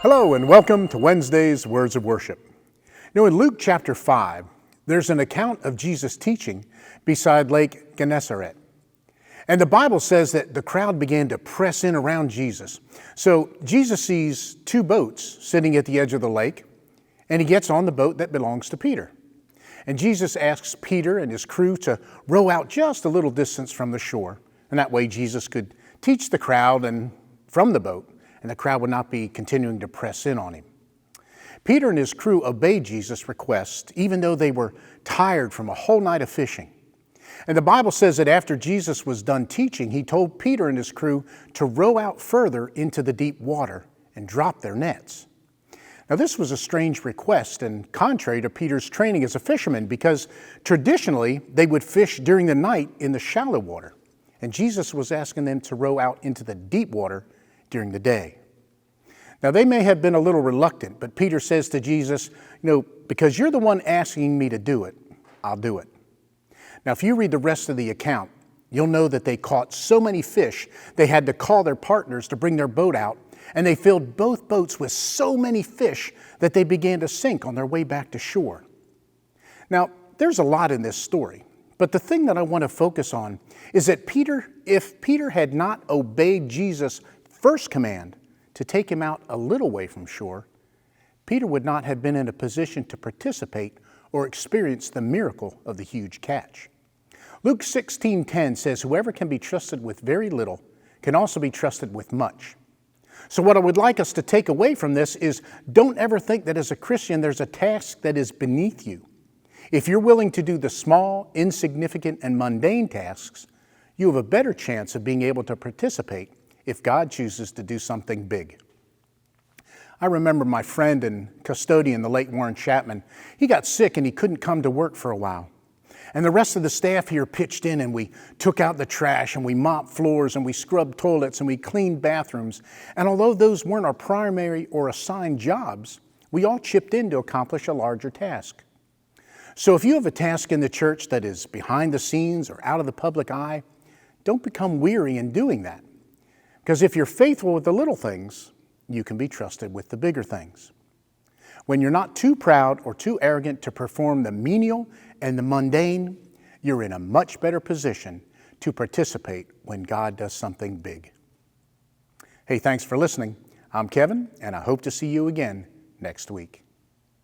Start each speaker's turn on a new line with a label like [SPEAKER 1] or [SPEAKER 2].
[SPEAKER 1] Hello and welcome to Wednesday's Words of Worship. In Luke chapter 5, there's an account of Jesus teaching beside Lake Gennesaret. And the Bible says that the crowd began to press in around Jesus. So Jesus sees two boats sitting at the edge of the lake, and he gets on the boat that belongs to Peter. And Jesus asks Peter and his crew to row out just a little distance from the shore. And that way Jesus could teach the crowd and from the boat, and the crowd would not be continuing to press in on him. Peter and his crew obeyed Jesus' request, even though they were tired from a whole night of fishing. And the Bible says that after Jesus was done teaching, he told Peter and his crew to row out further into the deep water and drop their nets. Now, this was a strange request and contrary to Peter's training as a fisherman, because traditionally they would fish during the night in the shallow water, and Jesus was asking them to row out into the deep water during the day. Now, they may have been a little reluctant, but Peter says to Jesus, because you're the one asking me to do it, I'll do it. Now, if you read the rest of the account, you'll know that they caught so many fish, they had to call their partners to bring their boat out, and they filled both boats with so many fish that they began to sink on their way back to shore. Now, there's a lot in this story, but the thing that I want to focus on is that if Peter had not obeyed Jesus' first command to take him out a little way from shore, Peter would not have been in a position to participate or experience the miracle of the huge catch. Luke 16:10 says, "Whoever can be trusted with very little can also be trusted with much." So what I would like us to take away from this is, don't ever think that as a Christian there's a task that is beneath you. If you're willing to do the small, insignificant, and mundane tasks, you have a better chance of being able to participate if God chooses to do something big. I remember my friend and custodian, the late Warren Chapman. He got sick and he couldn't come to work for a while. And the rest of the staff here pitched in, and we took out the trash and we mopped floors and we scrubbed toilets and we cleaned bathrooms. And although those weren't our primary or assigned jobs, we all chipped in to accomplish a larger task. So if you have a task in the church that is behind the scenes or out of the public eye, don't become weary in doing that. Because if you're faithful with the little things, you can be trusted with the bigger things. When you're not too proud or too arrogant to perform the menial and the mundane, you're in a much better position to participate when God does something big. Hey, thanks for listening. I'm Kevin, and I hope to see you again next week.